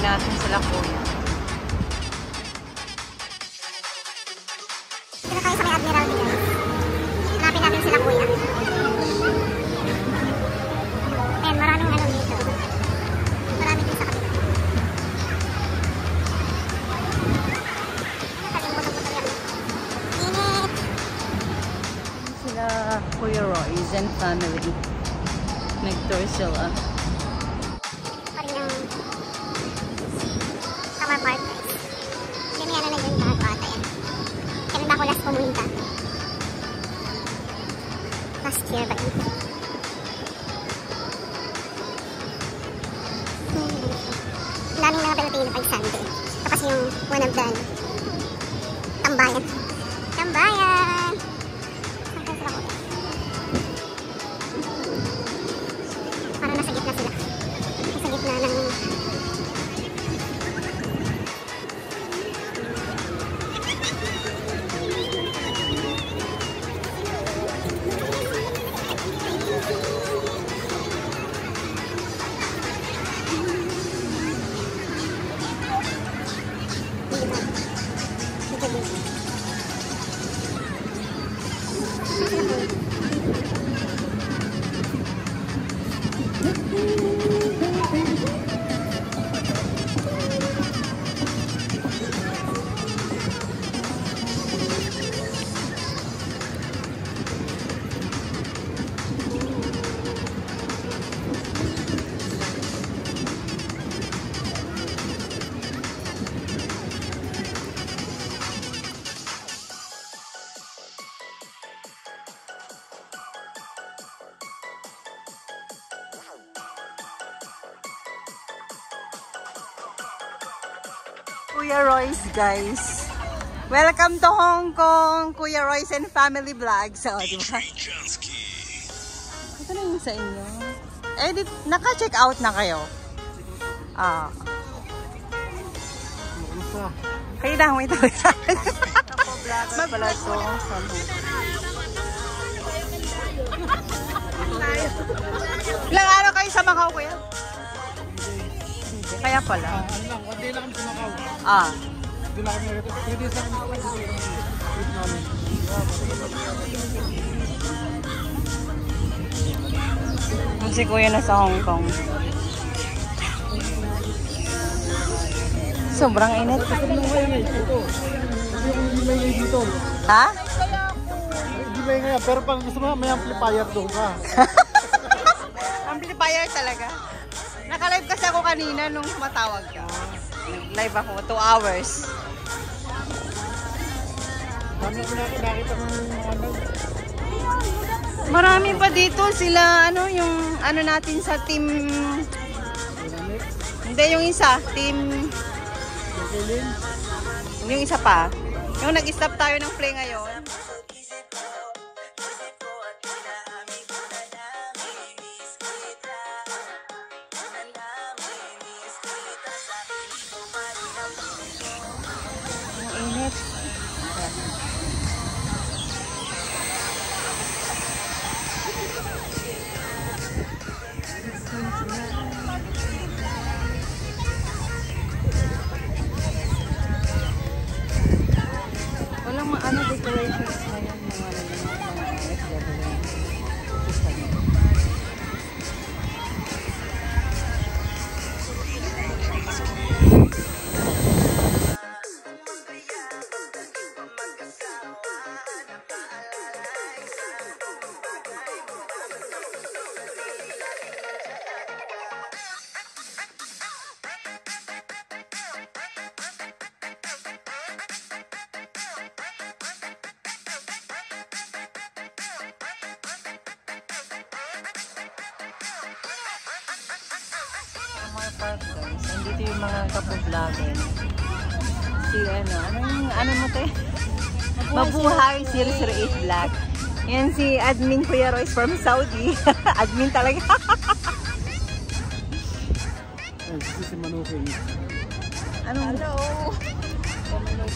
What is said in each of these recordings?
natin sila kuya. Dito tayo sa may Admiralty guys. Hanapin natin sila kuya. Ayan, maraming ano dito. Marami din sa kapila. Nakalimutan-mutan yan. Init! Sila Kuya Royce and family. Nag-tour sila. Pa rin yung Summer Park guys. Hindi may ano na yun bago ata yan. Kailan ba ako last pumunta? Last year ba yun? Ang daming mga Pilipino pag Sunday. Ito kasi yung one of the tambayan. Tambayan! Saan kayo sila kuya? Parang nasa gitna sila. Nasa gitna ng Kuya Royce guys. Welcome to Hong Kong, Kuya Royce and family vlog. So, di ba? Ito na yung sa inyo. Edit, naka-check out na kayo? Ah. Kayo na, wait. Mabala to. Ilang araw kayo sa Macau, kuya? Kaya pala. Hindi lang kami sa Macau. Ah. Hindi lang kami nagkita. Pwede sa trip namin. Si kuya na sa Hong Kong. Sobrang init. Hindi may dito. Ha? Hindi may ngayon. Pero pag gusto mo, may amplifier doon ka. Amplifier talaga. Naka-live kasi ako kanina nung matawag ka. Live ako, 2 hours. Dami ko nakita ng ano. Marami pa dito sila, ano, yung ano natin sa team... Hindi, yung isa, team... Yung isa pa. Yung nag-stop tayo ng play ngayon. Walang ano decorations ngayon mga mga park guys. Andito yung mga kapag-vlogger. Si ano mo te? Mabuhay 008 Vlog. Yan si admin Kuya Royce from Saudi. Admin talaga. Si Manuking. Hello.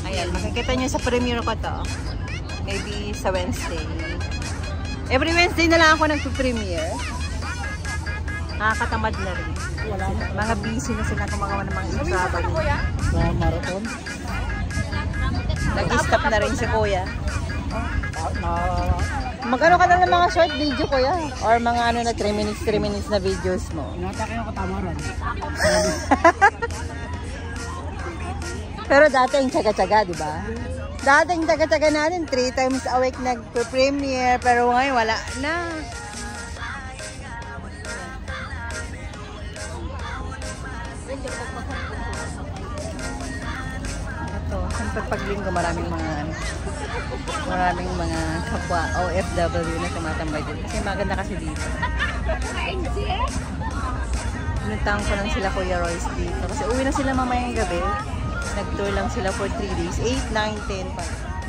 Ayan, makikita nyo sa premiere ko to. Maybe sa Wednesday. Every Wednesday na lang ako nagpo-premiere. Nakakatamad na rin. Mga busy na sila kumagawa ng mga travel. Sa marathon. Nag-stop na rin si Kuya. Magkano ka na ng mga short video, Kuya? Or mga ano na 3 minutes na videos mo? Natake ako tamaran. Pero dati yung tsaga-tsaga, di ba? Dati yung tsaga-tsaga natin, 3 times a week nag-premiere. Pero ngayon, wala na. Ito, siyempre pag linggo maraming mga kapwa OFW na tumatambay dito. Kasi maganda kasi dito. Pinuntahan ko lang sila Kuya Royce dito. Kasi uwi na sila mamayang gabi. Nag-tour lang sila for 3 days. 8, 9, 10 pa.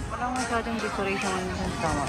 Parang masyadong decoration ng tawa.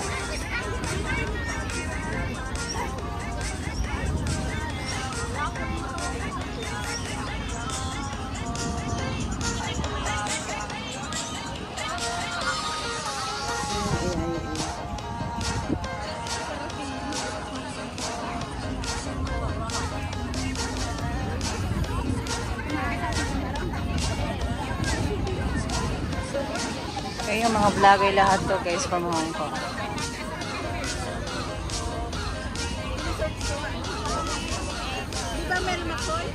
Kaya yung mga vlogger lahat to guys from Hong Kong. Diba Mel McCoy?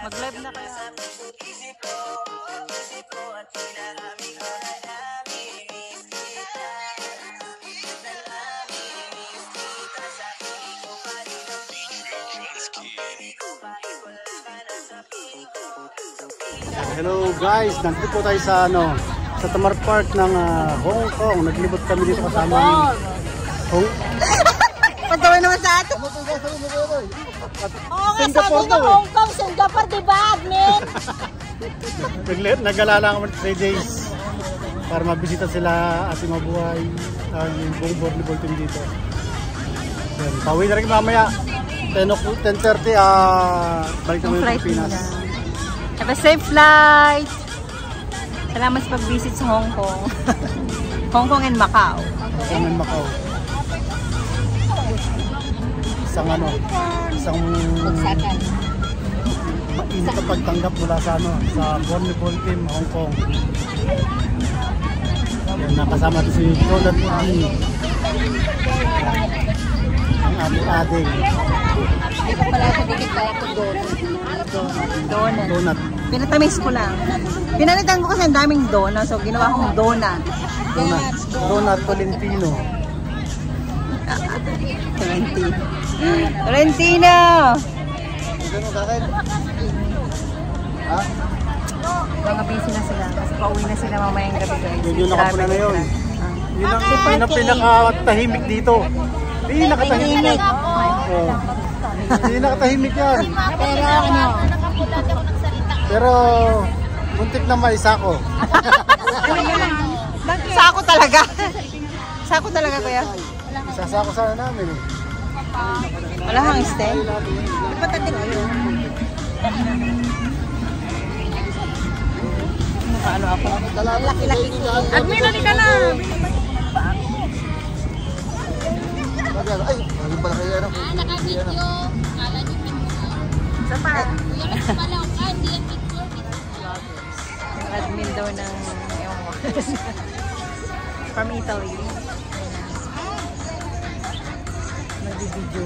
Mag-live na kaya. Hello guys, nandito po tayo sa sa Tamar Park ng Hong Kong. Naglibot kami dito kasama ng Pagkawin naman sa atin. Oo nga, sabi ng Hong Kong, Singapore, diba, admin? Nag-alala kami 3 days para mabisita sila at mabuhay yung buong volleyball team dito. Yan, pauwi na rin mamaya 10:30 balik kami sa Pilipinas. Have a safe flight! Salamat sa pag-visit sa Hong Kong. Hong Kong and Macau. Hong Kong and Macau. Isang mainit na pagtanggap mula sa sa volleyball team Hong Kong. Yan, nakasama si Donald Lee. Ang ating Hindi ko pala sa dikit kaya ito donut. Pinatamis ko lang. Pinalitan ko kasi ang daming donut. So, ginawa kong donut. Donut Tolentino. Tolentino! Mga busy na sila. Kasi pauwi na sila mamayang gabi. Yun nakapuna na yun. Yun ang pinakatahimik dito. Pinakatahimik. Hindi nakatahimik yan. Pero muntik na maisako. Sako talaga. Sako talaga kuya. Isasako sana namin eh. Wala kang stand? Ipatatik ko yun. Paano ako? Laki-laki ko. Admin, halika na! Ay, ano pala kayo ano? Naka-video. Kala niyo picture. Sapa? Yung pala, hindi yan picture. Yung admin daw ng from Italy. Nag-video.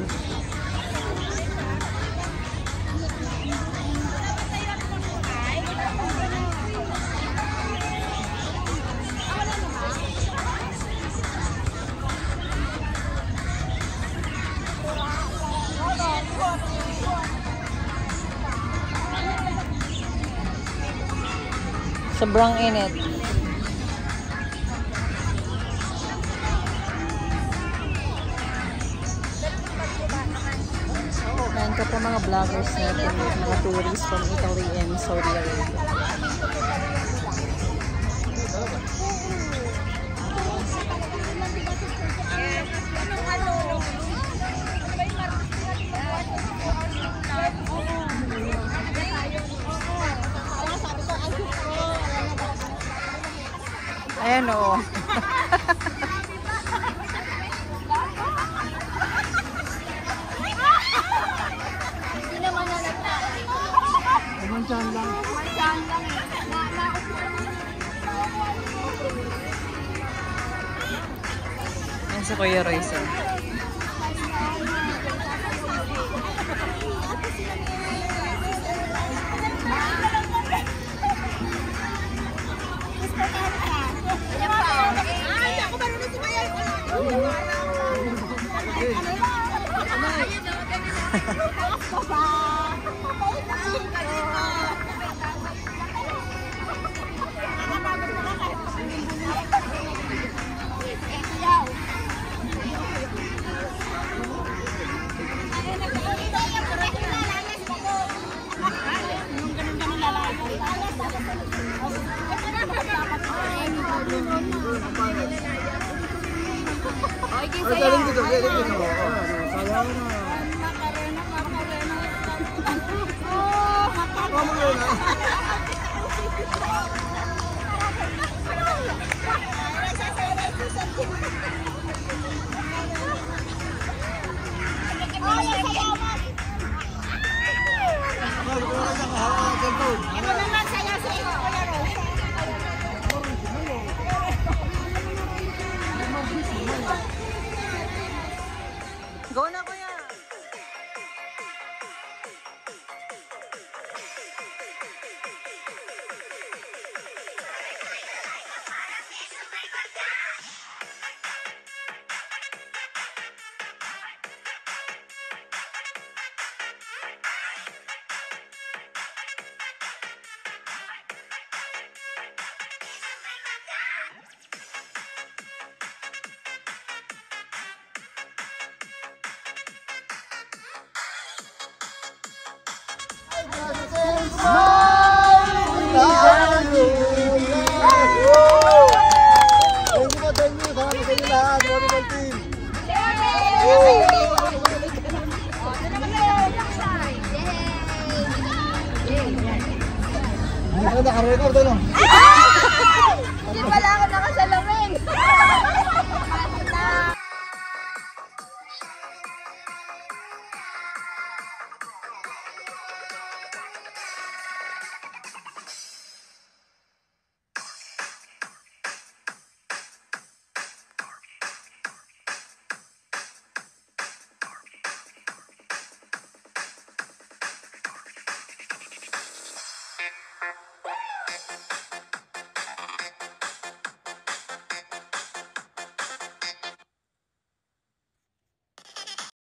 Sobrang init. Ayan ka pa mga vloggers natin, mga tourists from Italy and Saudi Arabia. Ayan o. Marchahan lang. Marchahan lang eh. Yan si Kuya Royce. Galing dito, galing dito. Sayang na. Makarena. Go na, Kuya! Naka-record ano? Hindi pala ako nakasalamin.